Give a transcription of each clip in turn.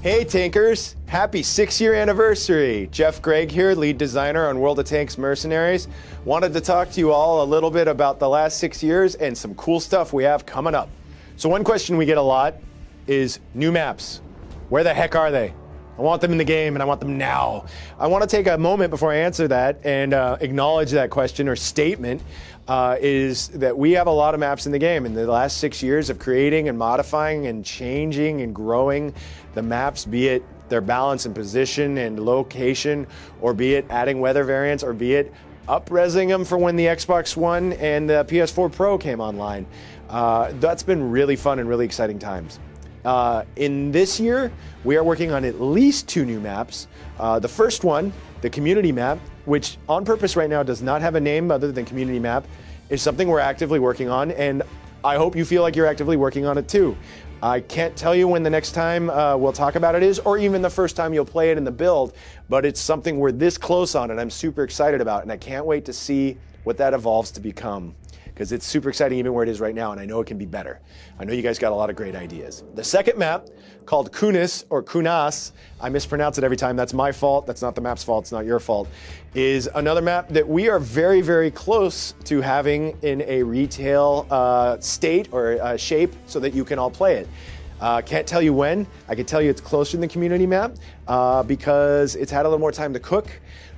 Hey Tankers, happy 6-year anniversary. Jeff Gregg here, lead designer on World of Tanks Mercenaries. Wanted to talk to you all a little bit about the last 6 years and some cool stuff we have coming up. So one question we get a lot is new maps. Where the heck are they? I want them in the game and I want them now. I want to take a moment before I answer that and acknowledge that question or statement is that we have a lot of maps in the game. In the last 6 years of creating and modifying and changing and growing the maps, be it their balance and position and location, or be it adding weather variants, or be it up-resing them for when the Xbox One and the PS4 Pro came online. That's been really fun and really exciting times. In this year, we are working on at least 2 new maps. The first one, the community map, which on purpose right now does not have a name other than community map, is something we're actively working on, and I hope you feel like you're actively working on it too. I can't tell you when the next time we'll talk about it is, or even the first time you'll play it in the build, but it's something we're this close on and I'm super excited about, and I can't wait to see what that evolves to become, because it's super exciting even where it is right now, and I know it can be better. I know you guys got a lot of great ideas. The second map, called Kunis, or Kunas, I mispronounce it every time, that's my fault, that's not the map's fault, it's not your fault, is another map that we are very, very close to having in a retail state or shape so that you can all play it. Can't tell you when. I can tell you it's closer than the community map because it's had a little more time to cook.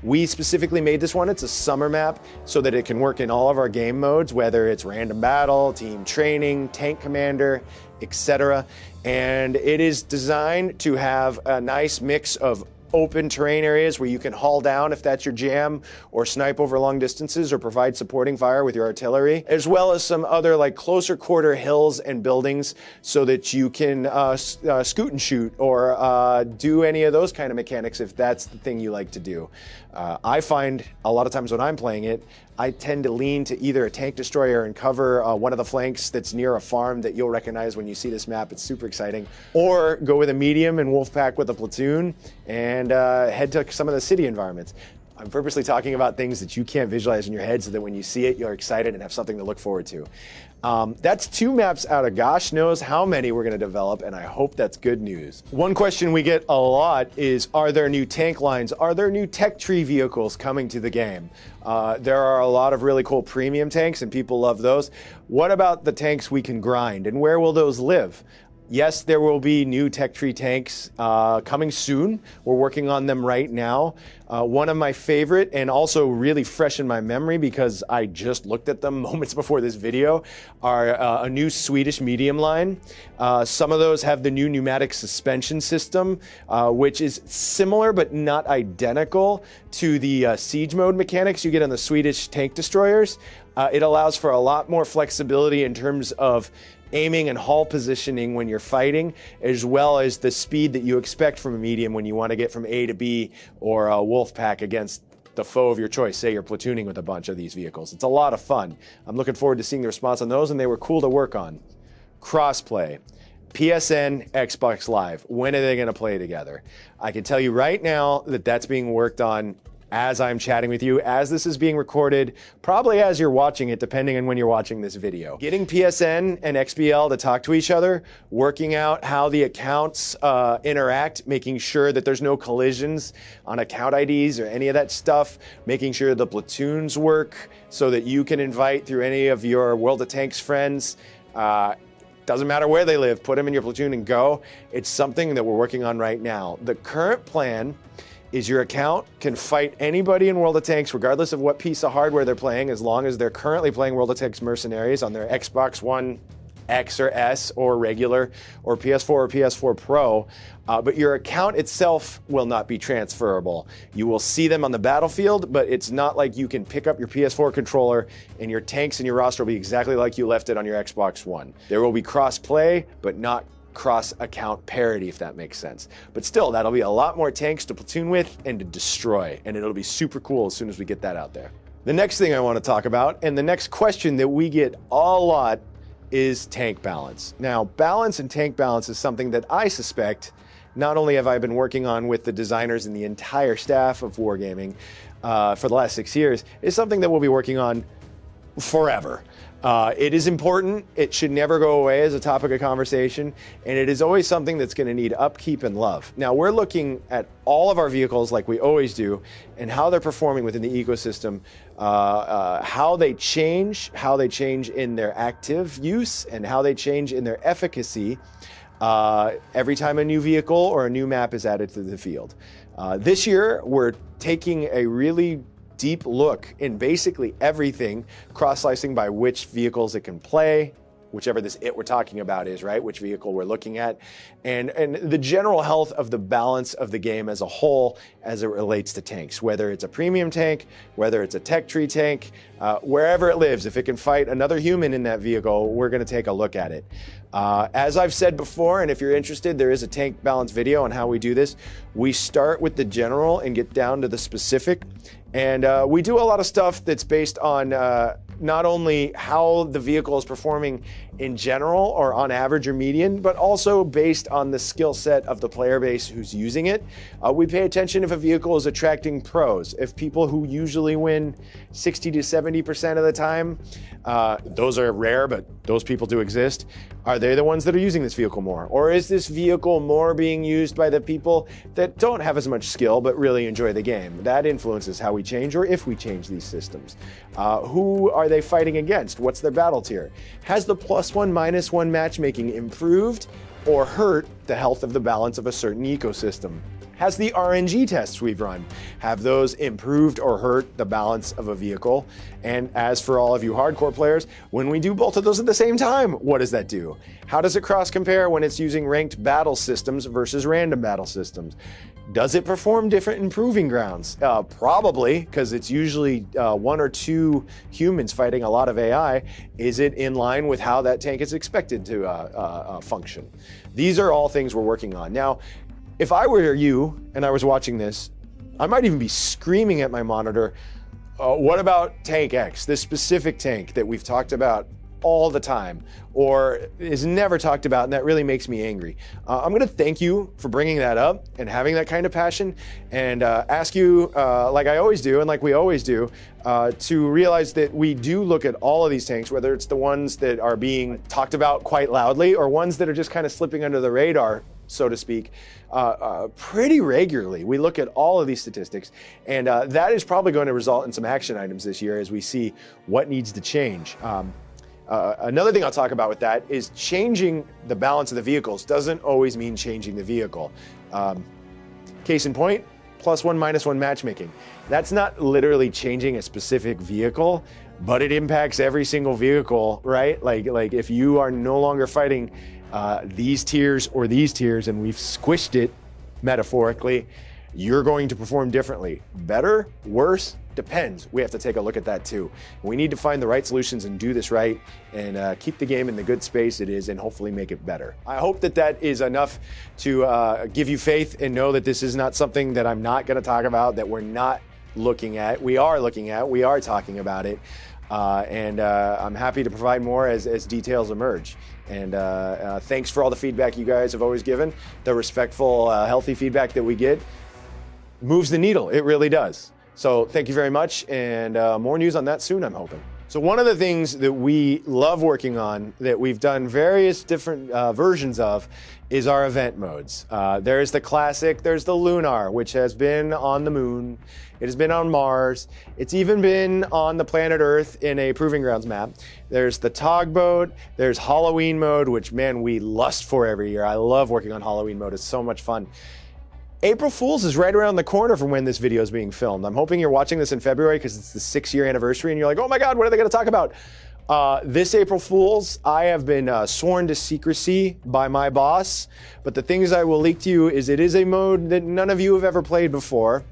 We specifically made this one. It's a summer map so that it can work in all of our game modes, whether it's random battle, team training, tank commander, etc. And it is designed to have a nice mix of open terrain areas where you can haul down if that's your jam, or snipe over long distances, or provide supporting fire with your artillery, as well as some other like closer quarter hills and buildings so that you can scoot and shoot, or do any of those kind of mechanics if that's the thing you like to do. I find a lot of times when I'm playing it, I tend to lean to either a tank destroyer and cover one of the flanks that's near a farm that you'll recognize when you see this map. It's super exciting. Or go with a medium and wolf pack with a platoon and head to some of the city environments. I'm purposely talking about things that you can't visualize in your head so that when you see it, you're excited and have something to look forward to. That's 2 maps out of gosh knows how many we're going to develop, and I hope that's good news. One question we get a lot is, are there new tank lines? Are there new tech tree vehicles coming to the game? There are a lot of really cool premium tanks, and people love those. What about the tanks we can grind, and where will those live? Yes, there will be new tech tree tanks coming soon. We're working on them right now. One of my favorite, and also really fresh in my memory because I just looked at them moments before this video, are a new Swedish medium line. Some of those have the new pneumatic suspension system, which is similar but not identical to the siege mode mechanics you get on the Swedish tank destroyers. It allows for a lot more flexibility in terms of aiming and hull positioning when you're fighting, as well as the speed that you expect from a medium when you want to get from A to B, or a wolf pack against the foe of your choice. Say you're platooning with a bunch of these vehicles. It's a lot of fun. I'm looking forward to seeing the response on those, and they were cool to work on. Crossplay. PSN, Xbox Live. When are they going to play together? I can tell you right now that that's being worked on as I'm chatting with you, as this is being recorded, probably as you're watching it, depending on when you're watching this video. Getting PSN and XBL to talk to each other, working out how the accounts interact, making sure that there's no collisions on account IDs or any of that stuff, making sure the platoons work so that you can invite through any of your World of Tanks friends. Doesn't matter where they live, put them in your platoon and go. It's something that we're working on right now. The current plan is your account can fight anybody in World of Tanks, regardless of what piece of hardware they're playing, as long as they're currently playing World of Tanks Mercenaries on their Xbox One X or S or regular, or PS4 or PS4 Pro, but your account itself will not be transferable. You will see them on the battlefield, but it's not like you can pick up your PS4 controller and your tanks and your roster will be exactly like you left it on your Xbox One. There will be cross-play, but not cross-account parity, if that makes sense. But still, that'll be a lot more tanks to platoon with and to destroy, and it'll be super cool as soon as we get that out there. The next thing I want to talk about, and the next question that we get a lot, is tank balance. Now, balance and tank balance is something that I suspect not only have I been working on with the designers and the entire staff of Wargaming for the last 6 years, is something that we'll be working on forever. It is important. It should never go away as a topic of conversation, and it is always something that's going to need upkeep and love. Now, we're looking at all of our vehicles like we always do, and how they're performing within the ecosystem, how they change in their active use, and how they change in their efficacy every time a new vehicle or a new map is added to the field. This year, we're taking a really deep look in basically everything, cross-slicing by which vehicles it can play, whichever this it we're talking about is, right? Which vehicle we're looking at, and the general health of the balance of the game as a whole as it relates to tanks, whether it's a premium tank, whether it's a tech tree tank, wherever it lives. If it can fight another human in that vehicle, we're going to take a look at it. As I've said before, and if you're interested, there is a tank balance video on how we do this. We start with the general and get down to the specific. And we do a lot of stuff that's based on not only how the vehicle is performing in general or on average or median, but also based on the skill set of the player base who's using it. We pay attention if a vehicle is attracting pros, if people who usually win 60 to 70% of the time, those are rare, but those people do exist. Are they the ones that are using this vehicle more? Or is this vehicle more being used by the people that don't have as much skill but really enjoy the game? That influences how we change, or if we change these systems. Who are they fighting against? What's their battle tier? Has the +1, -1 matchmaking improved or hurt the health of the balance of a certain ecosystem? Has the RNG tests we've run, have those improved or hurt the balance of a vehicle? And as for all of you hardcore players, when we do both of those at the same time, what does that do? How does it cross compare when it's using ranked battle systems versus random battle systems? Does it perform different in proving grounds? Probably, because it's usually 1 or 2 humans fighting a lot of AI. Is it in line with how that tank is expected to function? These are all things we're working on. Now, if I were you and I was watching this, I might even be screaming at my monitor, what about Tank X, this specific tank that we've talked about all the time, or is never talked about, and that really makes me angry. I'm gonna thank you for bringing that up and having that kind of passion, and ask you, like I always do and like we always do, to realize that we do look at all of these tanks, whether it's the ones that are being talked about quite loudly or ones that are just kind of slipping under the radar, so to speak, pretty regularly. We look at all of these statistics, and that is probably going to result in some action items this year as we see what needs to change. Another thing I'll talk about with that is changing the balance of the vehicles doesn't always mean changing the vehicle. Case in point, +1, -1 matchmaking. That's not literally changing a specific vehicle, but it impacts every single vehicle, right? Like if you are no longer fighting these tiers or these tiers, and we've squished it metaphorically, you're going to perform differently. Better, worse, depends. We have to take a look at that too. We need to find the right solutions and do this right, and keep the game in the good space it is, and hopefully make it better. I hope that that is enough to give you faith and know that this is not something that I'm not going to talk about, that we're not looking at. We are looking at, we are talking about it. And I'm happy to provide more as details emerge. And thanks for all the feedback you guys have always given. The respectful, healthy feedback that we get moves the needle. It really does. So thank you very much, and more news on that soon, I'm hoping. So one of the things that we love working on, that we've done various different versions of, is our event modes. There's the classic, there's the lunar, which has been on the moon. It has been on Mars. It's even been on the planet Earth in a Proving Grounds map. There's the tugboat. There's Halloween mode, which, man, we lust for every year. I love working on Halloween mode. It's so much fun. April Fool's is right around the corner from when this video is being filmed. I'm hoping you're watching this in February because it's the 6-year anniversary and you're like, oh my God, what are they going to talk about? This April Fool's, I have been sworn to secrecy by my boss, but the things I will leak to you is it is a mode that none of you have ever played before.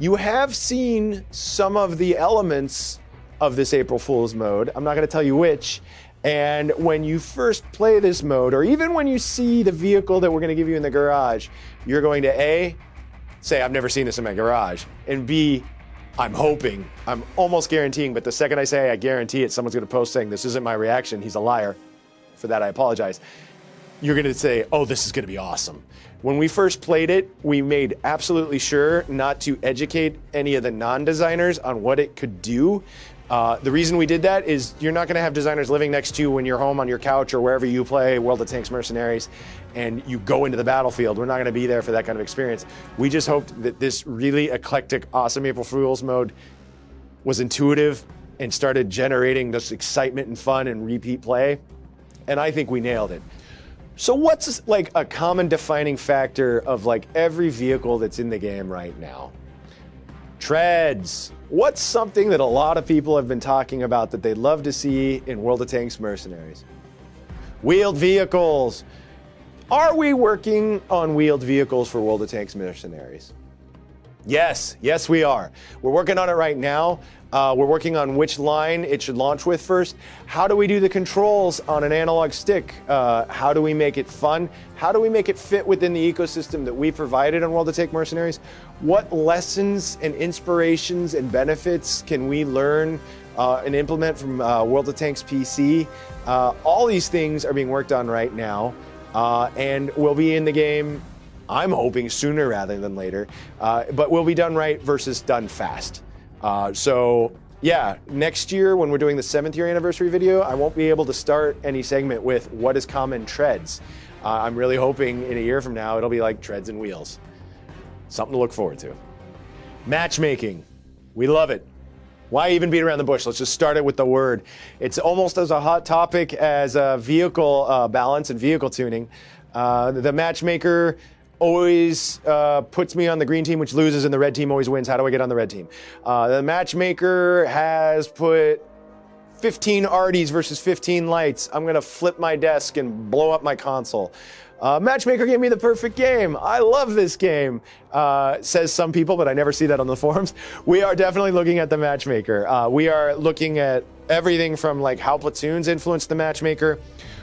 You have seen some of the elements of this April Fool's mode. I'm not going to tell you which. And when you first play this mode, or even when you see the vehicle that we're going to give you in the garage, you're going to A, say, I've never seen this in my garage, and B, I'm hoping, I'm almost guaranteeing, but the second I say I guarantee it, someone's going to post saying this isn't my reaction, he's a liar. For that, I apologize. you're going to say, oh, this is going to be awesome. When we first played it, we made absolutely sure not to educate any of the non-designers on what it could do. The reason we did that is you're not going to have designers living next to you when you're home on your couch or wherever you play World of Tanks Mercenaries and you go into the battlefield. We're not going to be there for that kind of experience. We just hoped that this really eclectic, awesome April Fool's mode was intuitive and started generating this excitement and fun and repeat play. And I think we nailed it. So what's like a common defining factor of like every vehicle that's in the game right now? Treads. What's something that a lot of people have been talking about that they'd love to see in World of Tanks Mercenaries? Wheeled vehicles. Are we working on wheeled vehicles for World of Tanks Mercenaries? Yes, we are. We're working on it right now. We're working on which line it should launch with first. How do we do the controls on an analog stick? How do we make it fun? How do we make it fit within the ecosystem that we provided on World of Tanks Mercenaries? What lessons and inspirations and benefits can we learn and implement from World of Tanks PC? All these things are being worked on right now and will be in the game, I'm hoping sooner rather than later, but will be done right versus done fast. So yeah, next year when we're doing the 7th year anniversary video, I won't be able to start any segment with what is common treads. I'm really hoping in a year from now, it'll be like treads and wheels. Something to look forward to. Matchmaking, we love it. Why even beat around the bush? Let's just start it with the word. It's almost as a hot topic as vehicle balance and vehicle tuning. The matchmaker always puts me on the green team, which loses, and the red team always wins. How do I get on the red team? The matchmaker has put 15 Arties versus 15 lights. I'm gonna flip my desk and blow up my console. Matchmaker gave me the perfect game. I love this game, says some people, but I never see that on the forums. We are definitely looking at the matchmaker. We are looking at everything from like how platoons influence the matchmaker,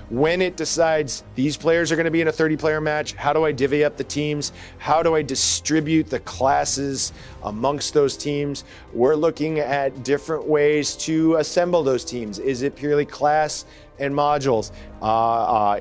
when it decides these players are going to be in a 30-player match, how do I divvy up the teams? How do I distribute the classes amongst those teams? We're looking at different ways to assemble those teams. Is it purely class and modules?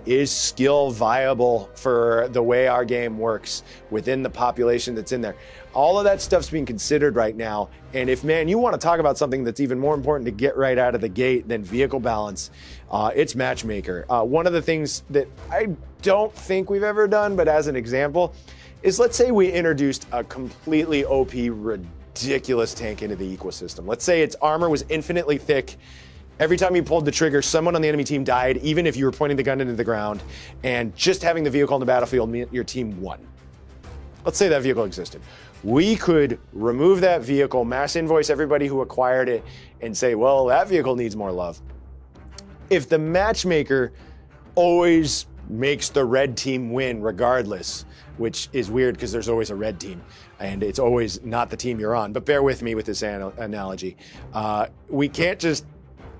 Is skill viable for the way our game works within the population that's in there? All of that stuff's being considered right now. And if, man, you want to talk about something that's even more important to get right out of the gate than vehicle balance, it's matchmaker. One of the things that I don't think we've ever done, but as an example, is let's say we introduced a completely OP, ridiculous tank into the ecosystem. Let's say its armor was infinitely thick. Every time you pulled the trigger, someone on the enemy team died, even if you were pointing the gun into the ground, and just having the vehicle on the battlefield meant your team won. Let's say that vehicle existed. We could remove that vehicle, mass invoice everybody who acquired it, and say, well, that vehicle needs more love. If the matchmaker always makes the red team win regardless, which is weird because there's always a red team, and it's always not the team you're on, but bear with me with this analogy. We can't just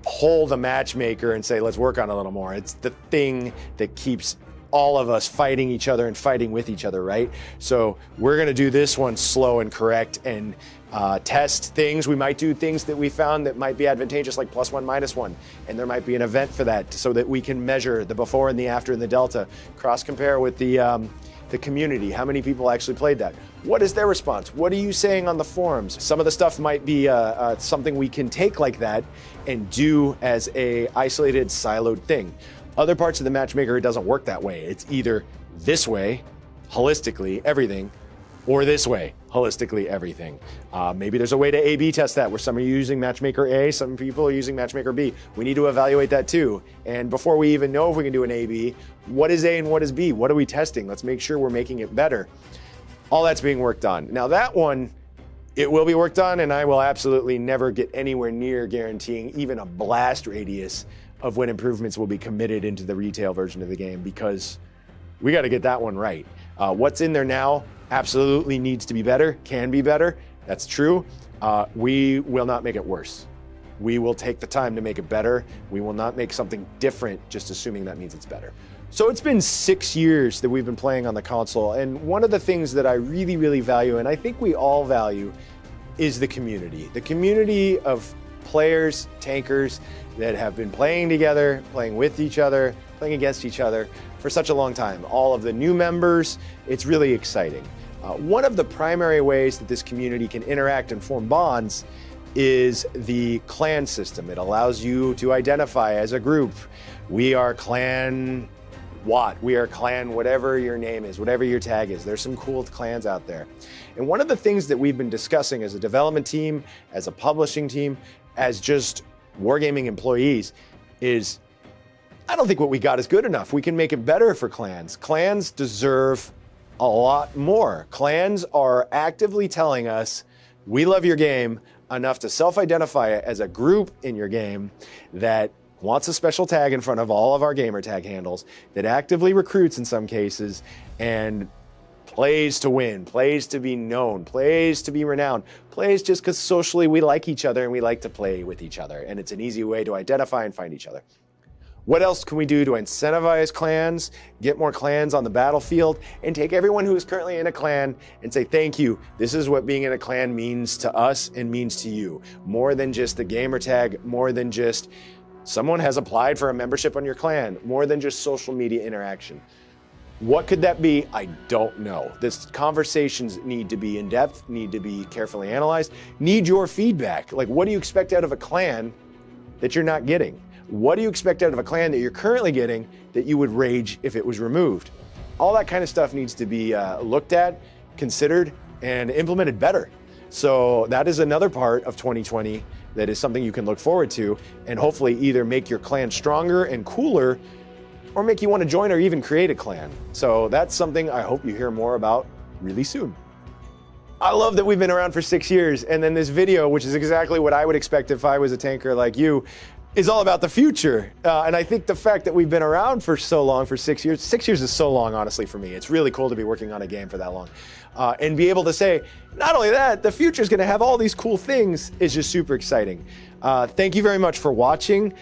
pull the matchmaker and say, let's work on it a little more. It's the thing that keeps all of us fighting each other and fighting with each other, right? So we're gonna do this one slow and correct and test things. We might do things that we found that might be advantageous, like +1, -1, and there might be an event for that so that we can measure the before and the after and the delta, cross-compare with the community. How many people actually played that? What is their response? What are you saying on the forums? Some of the stuff might be something we can take like that and do as a isolated, siloed thing. Other parts of the matchmaker, it doesn't work that way. It's either this way, holistically, everything, or this way, holistically, everything. Maybe there's a way to A/B test that, where some are using matchmaker A, some people are using matchmaker B. We need to evaluate that too. And before we even know if we can do an A/B, what is A and what is B? What are we testing? Let's make sure we're making it better. All that's being worked on. Now that one, it will be worked on, and I will absolutely never get anywhere near guaranteeing even a blast radius of when improvements will be committed into the retail version of the game, because we got to get that one right. What's in there now absolutely needs to be better, can be better. That's true. We will not make it worse. We will take the time to make it better. We will not make something different just assuming that means it's better. So it's been 6 years that we've been playing on the console, and one of the things that I really, really value, and I think we all value, is the community. The community of players, tankers, that have been playing together, playing with each other, playing against each other for such a long time. All of the new members, it's really exciting. One of the primary ways that this community can interact and form bonds is the clan system. It allows you to identify as a group. We are clan Watt, we are clan whatever your name is, whatever your tag is. There's some cool clans out there. And one of the things that we've been discussing as a development team, as a publishing team, as just wargaming employees is, I don't think what we got is good enough. We can make it better for clans. Clans deserve a lot more. Clans are actively telling us, we love your game enough to self-identify as a group in your game that wants a special tag in front of all of our gamer tag handles, that actively recruits in some cases, and plays to win, plays to be known, plays to be renowned, plays just because socially we like each other and we like to play with each other, and it's an easy way to identify and find each other. What else can we do to incentivize clans, get more clans on the battlefield, and take everyone who is currently in a clan and say, thank you, this is what being in a clan means to us and means to you. More than just the gamer tag, more than just someone has applied for a membership on your clan, more than just social media interaction. What could that be? I don't know. These conversations need to be in depth, need to be carefully analyzed, need your feedback. Like, what do you expect out of a clan that you're not getting? What do you expect out of a clan that you're currently getting that you would rage if it was removed? All that kind of stuff needs to be looked at, considered, and implemented better. So that is another part of 2020 that is something you can look forward to and hopefully either make your clan stronger and cooler or make you want to join or even create a clan. So that's something I hope you hear more about really soon. I love that we've been around for 6 years, and then this video, which is exactly what I would expect if I was a tanker like you, is all about the future. And I think the fact that we've been around for so long, for 6 years, 6 years is so long, honestly, for me. It's really cool to be working on a game for that long. And be able to say, not only that, the future is gonna have all these cool things is just super exciting. Thank you very much for watching.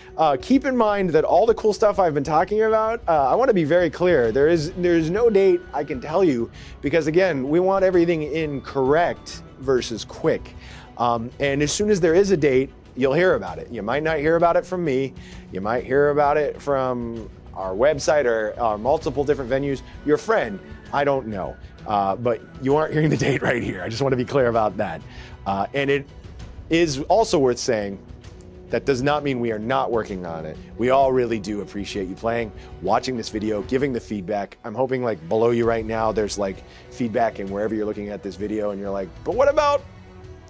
Keep in mind that all the cool stuff I've been talking about, I wanna be very clear. There's no date I can tell you, because again, we want everything in correct versus quick. And as soon as there is a date, you'll hear about it. You might not hear about it from me. You might hear about it from our website or multiple different venues. Your friend, I don't know. But you aren't hearing the date right here. I just want to be clear about that. And it is also worth saying that does not mean we are not working on it. We all really do appreciate you playing, watching this video, giving the feedback. I'm hoping like below you right now, there's like feedback and wherever you're looking at this video and you're like, but what about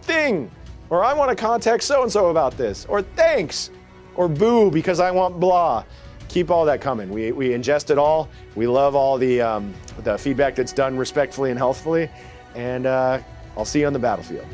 thing? Or I want to contact so-and-so about this, or thanks, or boo because I want blah. Keep all that coming. We ingest it all. We love all the feedback that's done respectfully and healthfully, and I'll see you on the battlefield.